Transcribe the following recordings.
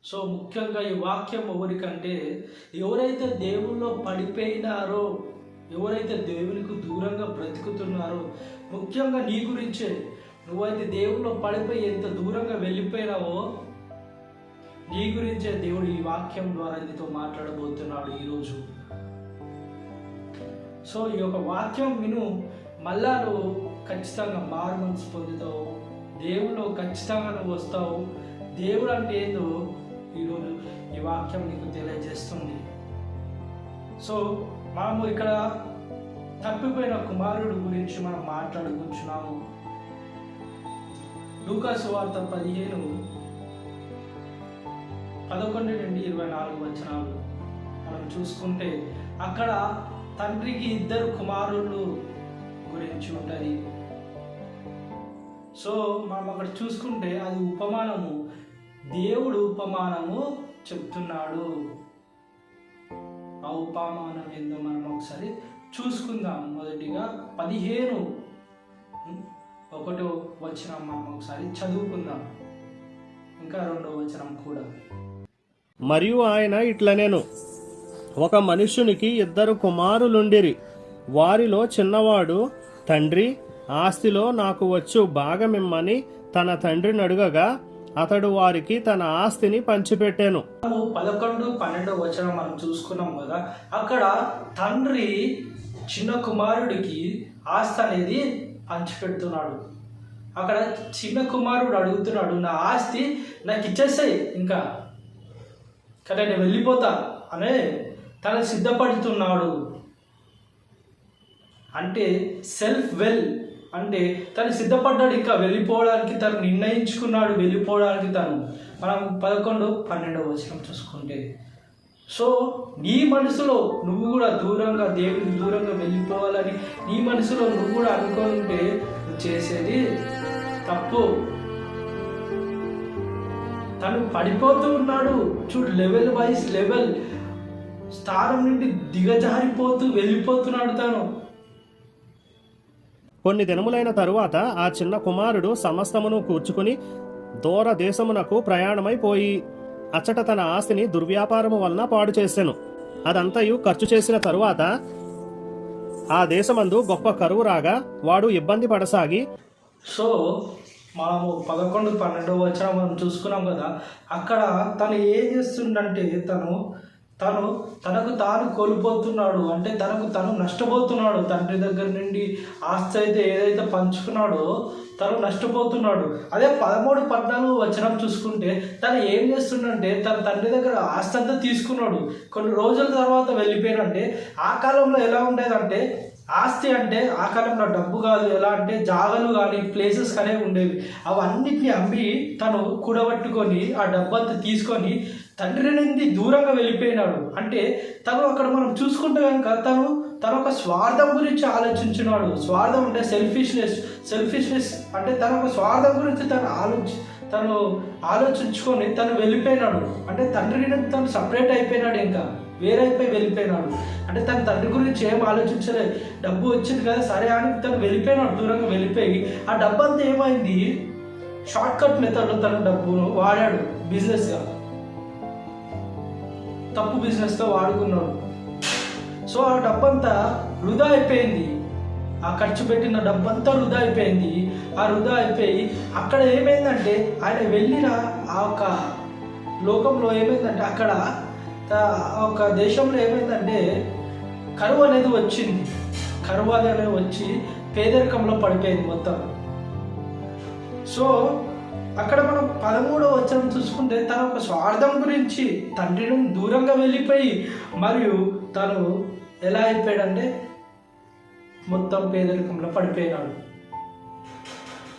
So ముఖ్యంగా ఈ వాక్యం ఎవరికంటే ఎవరైతే దేవుల్లో పడిపోయినారో, ఎవరైతే దేవునికి దూరంగా బ్రతుకుతున్నారో, ముఖ్యంగా నీ గురించే. నువ్వైతే దేవుల్లో పడిపోయి ఎంత దూరంగా వెళ్ళిపోయినావో నీ గురించే దేవుడు ఈ వాక్యం ద్వారా నీతో మాట్లాడబోతున్నాడు ఈరోజు. సో ఈ యొక్క వాక్యం విను, మళ్ళా నువ్వు ఖచ్చితంగా మారు మనసు పొందుతావు, దేవుళ్ళు ఖచ్చితంగా నువ్వు వస్తావు. దేవుడు అంటే ఏందో ఈరోజు ఈ వాక్యం నీకు తెలియజేస్తుంది. సో మనము ఇక్కడ తప్పిపోయిన కుమారుడు గురించి మనం మాట్లాడుకుంటున్నాము. లూకా సువార్త 15:11-24 మనం చూసుకుంటే అక్కడ తండ్రికి 2 కుమారులు గురించి ఉంటుంది. సో మనం అక్కడ చూసుకుంటే అది ఉపమానము, దేవుడు ఉపమానము చెప్తున్నాడు. ఆ ఉపమానం ఏందో మనం ఒకసారి చూసుకుందాం. మొదటిగా 15:1 మనం ఒకసారి చదువుకుందాం, ఇంకా 2వ వచనం కూడా. మరియు ఆయన ఇట్లనెను, ఒక మనుష్యునికి 2 కుమారులుండిరి. వారిలో చిన్నవాడు, తండ్రి, ఆస్తిలో నాకు వచ్చు భాగమిమ్మని తన తండ్రిని అడుగగా అతడు వారికి తన ఆస్తిని పంచిపెట్టాను. 11-12 వచనం మనం చూసుకున్నాం కదా. అక్కడ తండ్రి చిన్న కుమారుడికి ఆస్తి అనేది పంచిపెడుతున్నాడు. అక్కడ చిన్న కుమారుడు అడుగుతున్నాడు, నా ఆస్తి నాకు ఇచ్చేసాయి, ఇంకా కదా నేను వెళ్ళిపోతా అనే తను సిద్ధపడుతున్నాడు. అంటే సెల్ఫ్ వెల్, అంటే తను సిద్ధపడ్డాడు, ఇంకా వెళ్ళిపోవడానికి తను నిర్ణయించుకున్నాడు, వెళ్ళిపోవడానికి తను. మనం 11-12 వచనం చూసుకుంటే, సో నీ మనసులో నువ్వు కూడా దూరంగా, దేవునికి దూరంగా వెళ్ళిపోవాలని నీ మనసులో నువ్వు కూడా అనుకుంటే నువ్వు చేసేది తప్పు. తను పడిపోతూ ఉన్నాడు చూడు, లెవెల్ వైజ్ లెవెల్ స్థానం నుండి దిగజారిపోతూ వెళ్ళిపోతున్నాడు తను. కొన్ని దినములైన తరువాత ఆ చిన్న కుమారుడు సమస్తమును కూర్చుకుని దూర దేశమునకు ప్రయాణమైపోయి అచ్చట తన ఆస్తిని దుర్వ్యాపారము వలన పాడు చేసెను. అదంతయు ఖర్చు చేసిన తరువాత ఆ దేశమందు గొప్ప కరువు రాగా వాడు ఇబ్బంది పడసాగి. సో మనము 11-12 వచనం మనం చూసుకున్నాం కదా. అక్కడ తను ఏం చేస్తుండంటే తనకు తాను కోల్పోతున్నాడు, అంటే తనకు తను నష్టపోతున్నాడు. తండ్రి దగ్గర నుండి ఆస్తి అయితే ఏదైతే పంచుకున్నాడో తను నష్టపోతున్నాడు. అదే 13-14 వచనం చూసుకుంటే తను ఏం చేస్తుండంటే తన తండ్రి దగ్గర ఆస్తి అంతా తీసుకున్నాడు. కొన్ని రోజుల తర్వాత వెళ్ళిపోయాడంటే ఆ కాలంలో ఎలా ఉండేదంటే ఆస్తి అంటే ఆ కాలంలో డబ్బు కాదు, ఎలా అంటే జాగలు కానీ ప్లేసెస్ కానీ ఉండేవి. అవన్నిటిని అమ్మి తను కూడబట్టుకొని ఆ డబ్బు అంతా తీసుకొని తండ్రి నుండి దూరంగా వెళ్ళిపోయినాడు. అంటే తను అక్కడ మనం చూసుకుంటే కనుక తను ఒక స్వార్థం గురించి ఆలోచించున్నాడు. స్వార్థం అంటే సెల్ఫిష్నెస్ అంటే తన ఒక స్వార్థం గురించి తను ఆలోచించుకొని తను వెళ్ళిపోయినాడు. అంటే తండ్రి నుండి తను సపరేట్ అయిపోయినాడు, ఇంకా వేరైపోయి వెళ్ళిపోయినాడు. అంటే తన తండ్రి గురించి ఏం ఆలోచించలేదు. డబ్బు వచ్చింది కదా సరే అని తను వెళ్ళిపోయినాడు, దూరంగా వెళ్ళిపోయి. ఆ డబ్బు అంతా ఏమైంది, షార్ట్ కట్ మెథడ్లో తన డబ్బును వాడాడు, బిజినెస్గా తప్పు బిజినెస్తో వాడుకున్నాడు. సో ఆ డబ్బంతా వృధా అయిపోయింది. ఆ ఖర్చు పెట్టిన డబ్బంతా వృధా అయిపోయింది. ఆ వృధా అయిపోయి అక్కడ ఏమైందంటే ఆయన వెళ్ళిన ఆ ఒక లోకంలో ఏమైందంటే అక్కడ ఒక దేశంలో ఏమైందంటే కరువు అనేది వచ్చింది. కరువు అనేది వచ్చి పేదరికంలో పడిపోయింది మొత్తం. సో అక్కడ మనం 13వ వచనం చూసుకుంటే తన ఒక స్వార్థం గురించి తండ్రి నుండి దూరంగా వెళ్ళిపోయి మరియు తను ఎలా అయిపోయాడంటే మొత్తం పేదరికంలో పడిపోయినాడు.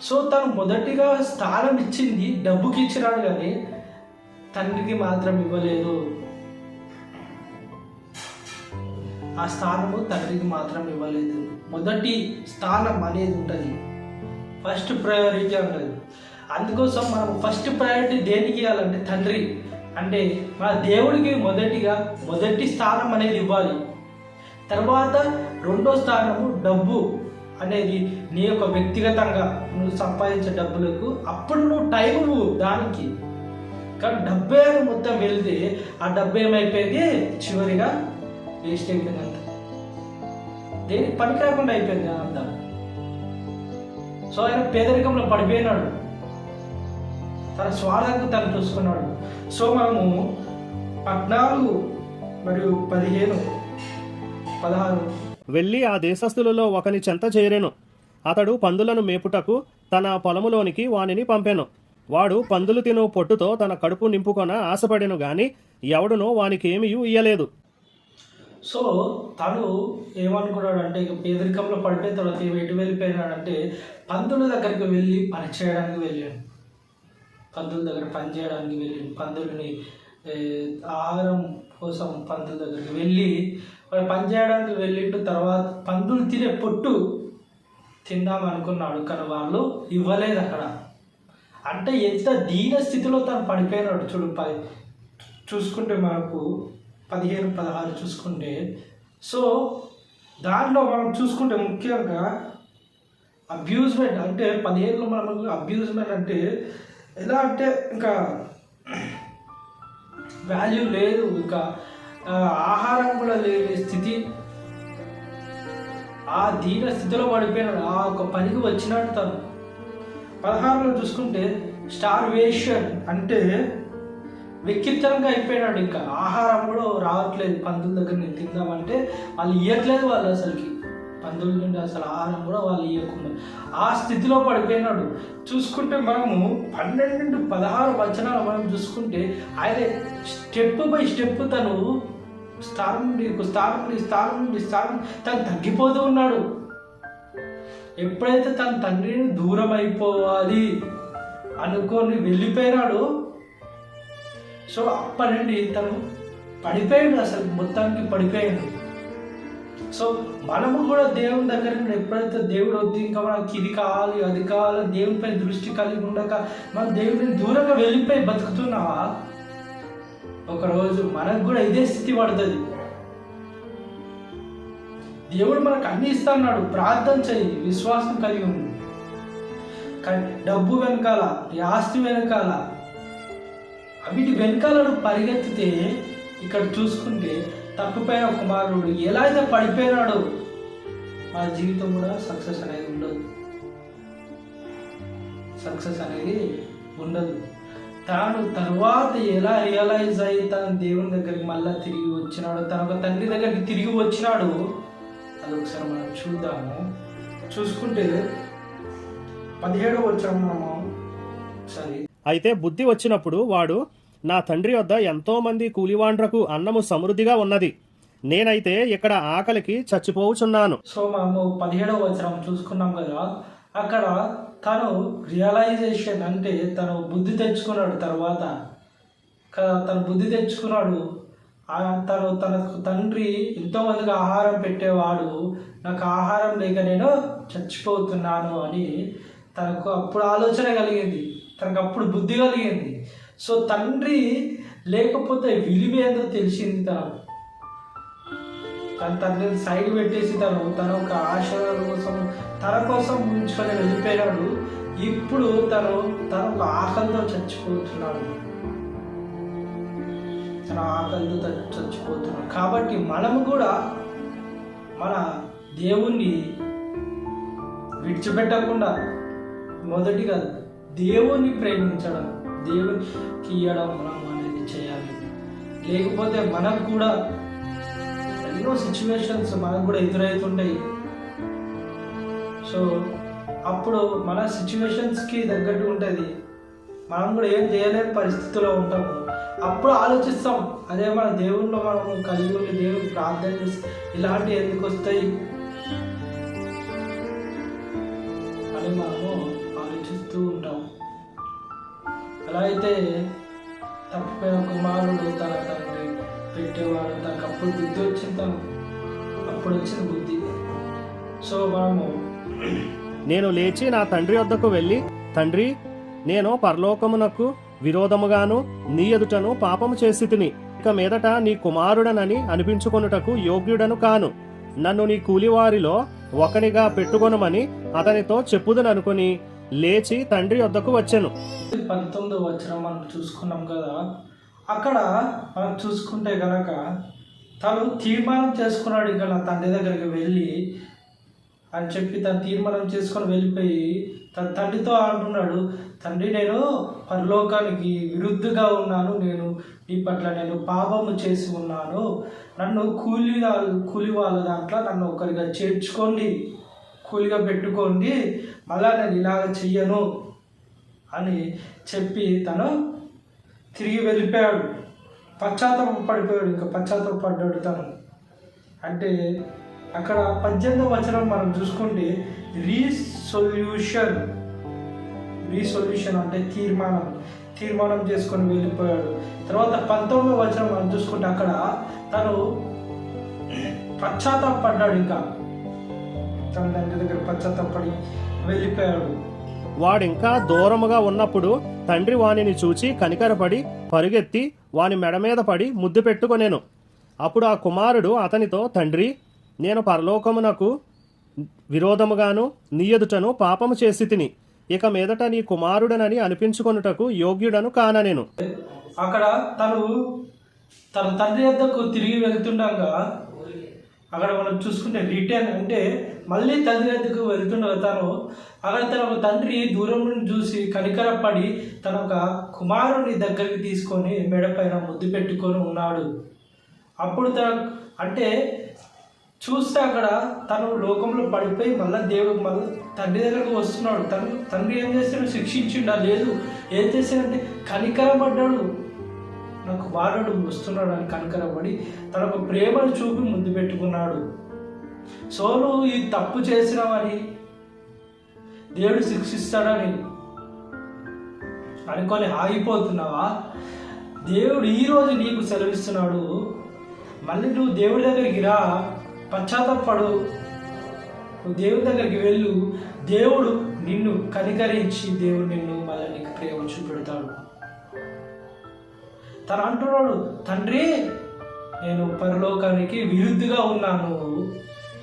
సో తను మొదటిగా స్థానం ఇచ్చింది డబ్బుకి ఇచ్చినాడు, కానీ తండ్రికి మాత్రం ఇవ్వలేదు. ఆ స్థానము తండ్రికి మాత్రం ఇవ్వలేదు. మొదటి స్థానం అనేది ఉంటుంది, ఫస్ట్ ప్రయారిటీ ఉంటుంది. అందుకోసం మనం ఫస్ట్ ప్రయారిటీ దేనికి ఇవ్వాలంటే తండ్రి, అంటే మన దేవుడికి మొదటి స్థానం అనేది ఇవ్వాలి. తర్వాత 2వ స్థానము డబ్బు అనేది నీ యొక్క వ్యక్తిగతంగా నువ్వు సంపాదించే డబ్బులకు, అప్పుడు నువ్వు టైం దానికి కానీ 70 మొత్తం వెళ్తే ఆ 70 ఏమైపోయింది, చివరిగా వేస్ట్ అయిపోయింది అంత, దేనికి పనికి రాకుండా అయిపోయింది అంతా. సో ఆయన పేదరికంలో పడిపోయినాడు, తన స్వార్థానికి తను చూసుకున్నాడు. సో మనము 14 మరియు 15, 16 వెళ్ళి ఆ దేశస్థులలో ఒకని చెంత చేరెను. అతడు పందులను మేపుటకు తన పొలములోనికి వానిని పంపెను. వాడు పందులు తిను పొట్టుతో తన కడుపు నింపుకొన ఆశపడెను గాని ఎవడునో వానికి ఏమీ ఇయ్యలేదు. సో తను ఏమనుకున్నాడు అంటే, ఇక పేదరికంలో పడిపోయిన తర్వాత ఎటు వెళ్ళిపోయినాడంటే పందుల దగ్గరికి వెళ్ళి పని చేయడానికి వెళ్ళాడు. పందుల దగ్గర పని చేయడానికి వెళ్ళి పందులని ఆహారం కోసం పందుల దగ్గరికి వెళ్ళి వాడు పని చేయడానికి వెళ్ళిన తర్వాత పందులు తినే పొట్టు తిందాం అనుకున్నాడు, కానీ వాళ్ళు ఇవ్వలేదు అక్కడ. అంటే ఎంత దీన స్థితిలో తను పడిపోయినాడు చూడు. చూసుకుంటే మనకు 15, 16 చూసుకుంటే, సో దాంట్లో మనం చూసుకుంటే ముఖ్యంగా అబ్యూజ్మెంట్ అంటే 15లో మనకు అబ్యూజ్మెంట్ అంటే ఎలా అంటే ఇంకా వాల్యూ లేదు, ఇంకా ఆహారం కూడా లేని స్థితి, ఆ దీన స్థితిలో పడిపోయినాడు. ఆ ఒక పనికి వచ్చినాడు తను. 16లో చూసుకుంటే స్టార్వేషన్ అంటే వెక్కిరితనంగా అయిపోయినాడు, ఇంకా ఆహారం కూడా రావట్లేదు. పందుల దగ్గర నేను తిందామంటే వాళ్ళు ఇవ్వట్లేదు, వాళ్ళు అసలుకి పందుల నుండి అసలు ఆహారం కూడా వాళ్ళు ఇవ్వకుండా ఆ స్థితిలో పడిపోయినాడు. చూసుకుంటే మనము 12 నుండి 16 వచనాలు మనం చూసుకుంటే ఆయన స్టెప్ బై స్టెప్ తను స్థానం నుండి తను తగ్గిపోతూ ఉన్నాడు. ఎప్పుడైతే తన తండ్రిని దూరం అయిపోవాలి అనుకొని వెళ్ళిపోయినాడు, సో అప్పటి నుండి తను పడిపోయాడు, అసలు మొత్తానికి పడిపోయాడు. సో మనము కూడా దేవుని దగ్గర నుండి ఎప్పుడైతే దేవుడు వద్దు, ఇంకా మనకి ఇది కావాలి అది కావాలి, దేవునిపై దృష్టి కలిగి ఉండక మనం దేవుడిని దూరంగా వెళ్ళిపోయి బతుకుతున్నావా, ఒకరోజు మనకు కూడా ఇదే స్థితి పడుతుంది. దేవుడు మనకు అన్ని ఇస్తున్నాడు, ప్రార్థన చేయి, విశ్వాసం కలిగి ఉంది. కానీ డబ్బు వెనకాల, ఈ ఆస్తి వెనకాల, వీటి వెనకాల పరిగెత్తితే ఇక్కడ చూసుకుంటే తప్పిపోయిన కుమారుడు ఎలా అయితే పడిపోయినాడో మన జీవితం కూడా సక్సెస్ అనేది ఉండదు. తాను తర్వాత ఎలా రియలైజ్ అయ్యి తన దేవుని దగ్గరికి మళ్ళీ తిరిగి వచ్చినాడు, తన ఒక తండ్రి దగ్గరికి తిరిగి వచ్చినాడు, అది ఒకసారి మనం చూద్దాము. చూసుకుంటే 17వ వచనం మనము సరే. అయితే బుద్ధి వచ్చినప్పుడు వాడు, నా తండ్రి వద్ద ఎంతో మంది కూలివాండ్రకు అన్నము సమృద్ధిగా ఉన్నది, నేనైతే ఇక్కడ ఆకలికి చచ్చిపోవుచున్నాను. సో మనము 17వ వచనం చూసుకున్నాం కదా, అక్కడ తను రియలైజేషన్ అంటే తను బుద్ధి తెచ్చుకున్నాడు. తర్వాత తను బుద్ధి తెచ్చుకున్నాడు, తనకు తండ్రి ఎంతోమందికి ఆహారం పెట్టేవాడు, నాకు ఆహారం లేక నేను చచ్చిపోతున్నాను అని తనకు అప్పుడు ఆలోచన కలిగింది, తనకు అప్పుడు బుద్ధి కలిగింది. సో తండ్రి లేకపోతే విలువ ఏందో తెలిసింది. తన తండ్రిని సైడ్ పెట్టేసి తన ఒక ఆశయాల కోసం తన కోసం ఉంచుకొని వెళ్ళిపోయాడు. ఇప్పుడు తను ఒక ఆకలితో చచ్చిపోతున్నాడు, తన ఆకలితో చచ్చిపోతున్నాడు. కాబట్టి మనము కూడా మన దేవుణ్ణి విడిచిపెట్టకుండా మొదటిగా దేవుణ్ణి ప్రేమించడం, దేవునికి ఇవ్వడం మనం అనేది చేయాలి. లేకపోతే మనకు కూడా ఎన్నో సిచ్యువేషన్స్ మనకు కూడా ఎదురవుతుంటాయి. సో అప్పుడు మన సిచ్యువేషన్స్కి తగ్గట్టు ఉంటుంది, మనం కూడా ఏం చేయలేని పరిస్థితిలో ఉంటాము. అప్పుడు ఆలోచిస్తాం, అదే మన దేవుణ్ణి మనము కలిగి ఉండి దేవుని ప్రార్థన చేసి ఇలాంటివి ఎందుకు వస్తాయి అని మనము ఆలోచిస్తూ ఉంటాం. అలా అయితే తప్పిపోయిన కుమారుడు తన తండ్రి పెట్టేవాడు, తనకు అప్పుడు బుద్ధి వచ్చింది, అప్పుడు వచ్చిన బుద్ధి. సో మనము నేను లేచి నా తండ్రి వద్దకు వెళ్ళి, తండ్రి, నేను పరలోకమునకు విరోధముగాను నీ ఎదుటను పాపము చేసి తిని, ఇక మీదట నీ కుమారుడనని అనిపించుకొనుటకు యోగ్యుడను కాను, నన్ను నీ కూలివారిలో ఒకనిగా పెట్టుకొనమని అతనితో చెప్పుదననుకుని లేచి తండ్రి వద్దకు వచ్చెను. 19వ వచనం మనం చూసుకున్నాం కదా. అక్కడ మనం చూసుకుంటే కనుక తను తీర్మానం చేసుకున్నాడు, ఇంకా నా తండ్రి దగ్గరికి వెళ్ళి అని చెప్పి తను తీర్మానం చేసుకొని వెళ్ళిపోయి తన తండ్రితో అంటున్నాడు, తండ్రి నేను పరలోకానికి విరుద్ధంగా ఉన్నాను, నేను నీ పట్ల నేను పాపము చేసి ఉన్నాను, నన్ను కూలి వాళ్ళ దాంట్లో నన్ను ఒకరిగా చేర్చుకోండి, కూలిగా పెట్టుకోండి, మళ్ళా నేను ఇలాగ చెయ్యను అని చెప్పి తను తిరిగి వెళ్ళిపోయాడు. పశ్చాత్తాపడిపోయాడు, ఇంకా పశ్చాత్తాపడ్డాడు తను. అంటే అక్కడ 18వ వచనం మనం చూసుకుంటే రీసొల్యూషన్ అంటే తీర్మానం చేసుకొని వెళ్ళిపోయాడు. తర్వాత 19వ వచనం మనం చూసుకుంటే అక్కడ తను పశ్చాత్తాపడ్డాడు, ఇంకా తన తండ్రి దగ్గర పశ్చాత్తాపడి వెళ్ళిపోయాడు. వాడింకా దూరముగా ఉన్నప్పుడు తండ్రి వానిని చూచి కనికరపడి పరుగెత్తి వాని మెడ మీద పడి ముద్దు పెట్టుకొనెను. అప్పుడు ఆ కుమారుడు అతనితో, తండ్రి, నేను పరలోకమునకు విరోధముగాను నీ ఎదుటను పాపము చేసి తిని, ఇక మీదట నీ కుమారుడనని అనిపించుకొనుటకు యోగ్యుడను కాననెను. అక్కడ తన తండ్రి వద్దకు తిరిగి వెళ్తుండగా అక్కడ మనం చూసుకుంటే రిటర్న్ అంటే మళ్ళీ తండ్రి వద్దకు వెళ్తుండగా అక్కడ తన ఒక తండ్రి దూరం నుండి చూసి కనికరపడి తన ఒక కుమారుని దగ్గరికి తీసుకొని మెడపైన ముద్దు పెట్టుకొని ఉన్నాడు. అప్పుడు అంటే చూస్తే అక్కడ తను లోకంలో పడిపోయి మళ్ళీ తండ్రి దగ్గరకు వస్తున్నాడు. తండ్రి ఏం చేస్తాడు? శిక్షించిండా? లేదు. ఏం చేశాడంటే కనికరపడ్డాడు, నా కుమారుడు వస్తున్నాడు అని కనికరపడి తనకు ప్రేమను చూపి ముద్దు పెట్టుకున్నాడు. సో నువ్వు ఈ తప్పు చేసినావని దేవుడు శిక్షిస్తాడని అనుకొని ఆగిపోతున్నావా? దేవుడు ఈరోజు నీకు సెలవిస్తున్నాడు, మళ్ళీ నువ్వు దేవుడి దగ్గరికి రా, పశ్చాత్తాపడు, నువ్వు దేవుడి దగ్గరికి వెళ్ళు. దేవుడు నిన్ను కనికరించి దేవుడు నిన్ను మళ్ళీ నీకు ప్రేమ చూపెడతాడు. తను అంటున్నాడు, తండ్రి నేను పరలోకానికి విరుద్ధంగా ఉన్నాను,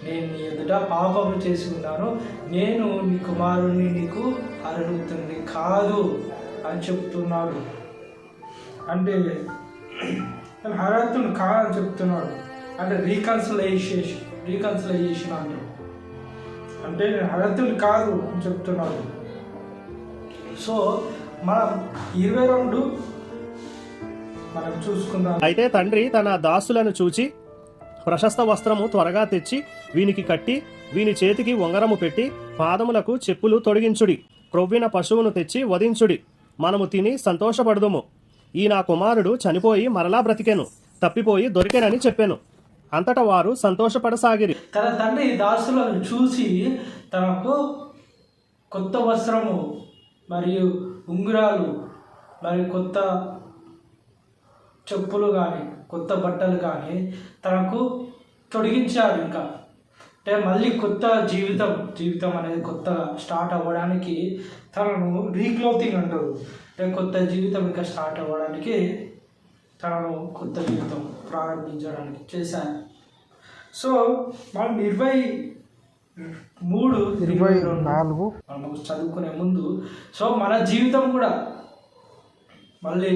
నేను నీ ఎదుట పాపము చేసి ఉన్నాను, నేను నీ కుమారుని నీకు అర్హుతుంది కాదు అని చెప్తున్నాడు. అంటే అర్హుని కాదని చెప్తున్నాడు. అంటే రీకన్సిలైజేషన్ అంటే నేను అర్హుని కాదు అని చెప్తున్నాడు. సో మనం 22 మనం చూసుకుందాం. అయితే తండ్రి తన దాసులను చూచి, ప్రశస్త వస్త్రము త్వరగా తెచ్చి వీనికి కట్టి వీని చేతికి ఉంగరము పెట్టి పాదములకు చెప్పులు తొడిగించుడి, క్రొవ్విన పశువును తెచ్చి వధించుడి, మనము తిని సంతోషపడదుము. ఈ నా కుమారుడు చనిపోయి మరలా బ్రతికెను, తప్పిపోయి దొరికెనని చెప్పాను. అంతటా వారు సంతోషపడసాగిరి. తన తండ్రి దాసులను చూసి తనకు కొత్త వస్త్రము మరియు ఉంగరాలు మరియు కొత్త చెప్పులు కానీ కొత్త బట్టలు కానీ తనకు తొడిగించాడు. ఇంకా అంటే మళ్ళీ కొత్త జీవితం అనేది కొత్తగా స్టార్ట్ అవ్వడానికి తనను రీక్లోతింగ్ అంటారు. అంటే కొత్త జీవితం ఇంకా స్టార్ట్ అవ్వడానికి తనను కొత్త జీవితం ప్రారంభించడానికి చేశాను. సో మనం 23-24 మనం చదువుకునే ముందు సో మన జీవితం కూడా మళ్ళీ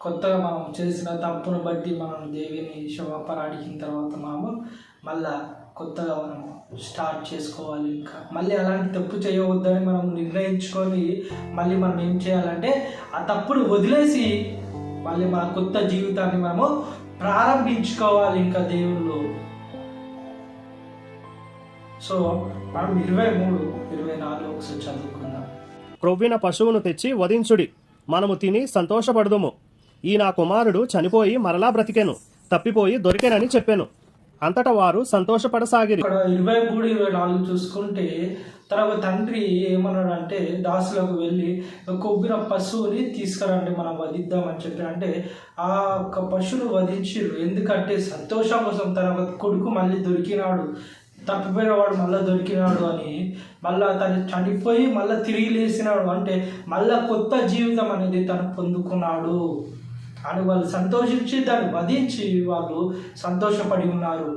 కొత్తగా మనం చేసిన తప్పును బట్టి మనం దేవుని క్షమాపణ అడిగిన తర్వాత మనము మళ్ళా కొత్తగా మనం స్టార్ట్ చేసుకోవాలి. ఇంకా మళ్ళీ అలాంటి తప్పు చేయవద్దని మనం నిర్ణయించుకొని మళ్ళీ మనం ఏం చేయాలంటే ఆ తప్పును వదిలేసి మళ్ళీ మన కొత్త జీవితాన్ని మనము ప్రారంభించుకోవాలి ఇంకా దేవుళ్ళు. సో మనం 23-24 ఒకసారి చదువుకుందాం. క్రొవ్విన పశువును తెచ్చి వధించుడి, మనము తిని సంతోషపడదుము. ఈ నా కుమారుడు చనిపోయి మరలా బ్రతికెను, తప్పిపోయి దొరికెనని చెప్పాను. అంతటా వారు సంతోషపడసాగిరి. ఇక్కడ 23-24 చూసుకుంటే తన తండ్రి ఏమన్నాడంటే దాసులకు వెళ్ళి కొవ్విన పశువుని తీసుకురండి మనం వధిద్దామని చెప్పి. అంటే ఆ ఒక్క పశువును వధించారు. ఎందుకంటే సంతోషం కోసం తన కొడుకు మళ్ళీ దొరికినాడు, తప్పిపోయిన వాడు మళ్ళీ దొరికినాడు అని, మళ్ళీ తను చనిపోయి మళ్ళీ తిరిగి లేచినాడు అంటే మళ్ళీ కొత్త జీవితం అనేది తను పొందుకున్నాడు అని వాళ్ళు సంతోషించి దాన్ని వధించి వాళ్ళు సంతోషపడి ఉన్నారు.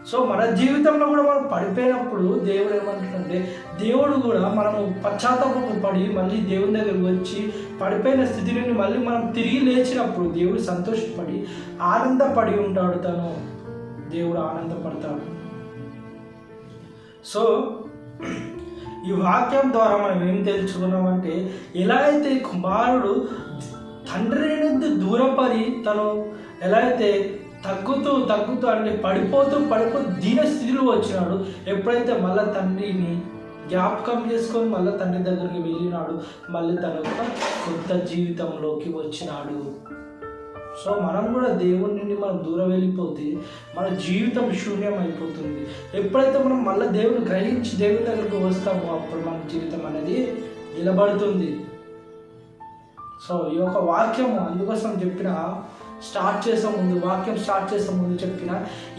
సో మన జీవితంలో కూడా మనం పడిపోయినప్పుడు దేవుడు ఏమంటుందంటే, దేవుడు కూడా మనము పశ్చాత్తాపము పడి మళ్ళీ దేవుని దగ్గరికి వచ్చి పడిపోయిన స్థితి నుండి మళ్ళీ మనం తిరిగి లేచినప్పుడు దేవుడు సంతోషపడి ఆనందపడి ఉంటాడు. దేవుడు ఆనందపడతాడు. సో ఈ వాక్యం ద్వారా మనం ఏం తెలుసుకున్నామంటే, ఎలా అయితే కుమారుడు తండ్రి నుండి దూరపడి తను ఎలా అయితే తగ్గుతూ అంటే పడిపోతూ దీన స్థితిలో వచ్చినాడు. ఎప్పుడైతే మళ్ళీ తండ్రిని జ్ఞాపకం చేసుకొని మళ్ళీ తండ్రి దగ్గరికి వెళ్ళినాడు, మళ్ళీ తన యొక్క కొత్త జీవితంలోకి వచ్చినాడు. సో మనం కూడా దేవుని నుండి మనం దూరం వెళ్ళిపోతే మన జీవితం శూన్యం అయిపోతుంది. ఎప్పుడైతే మనం మళ్ళీ దేవుని గ్రహించి దేవుని దగ్గరికి వస్తామో అప్పుడు మన జీవితం అనేది నిలబడుతుంది. సో ఈ యొక్క వాక్యము అందుకోసం చెప్పిన వాక్యం స్టార్ట్ చేసే ముందు చెప్పిన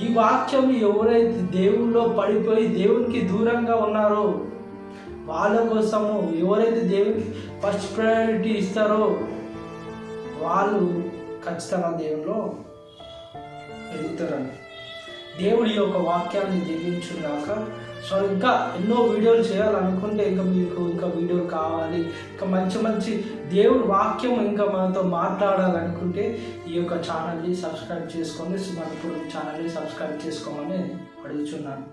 ఈ వాక్యం ఎవరైతే దేవుల్లో పడిపోయి దేవునికి దూరంగా ఉన్నారో వాళ్ళ కోసము, ఎవరైతే దేవునికి ఫస్ట్ ప్రయారిటీ ఇస్తారో వాళ్ళు ఖచ్చితంగా దేవుల్లో ఎదుగుతారండి. దేవుడి యొక్క వాక్యాన్ని దీవించుగాక. సో ఇంకా ఎన్నో వీడియోలు చేయాలనుకుంటే ఇంకా వీడియోలు కావాలి, ఇంకా మంచి దేవుడి వాక్యం ఇంకా మనతో మాట్లాడాలనుకుంటే ఈ యొక్క ఛానల్ని సబ్స్క్రైబ్ చేసుకోండి. మనకు ఛానల్ని సబ్స్క్రైబ్ చేసుకోమని అడుగుతున్నాను.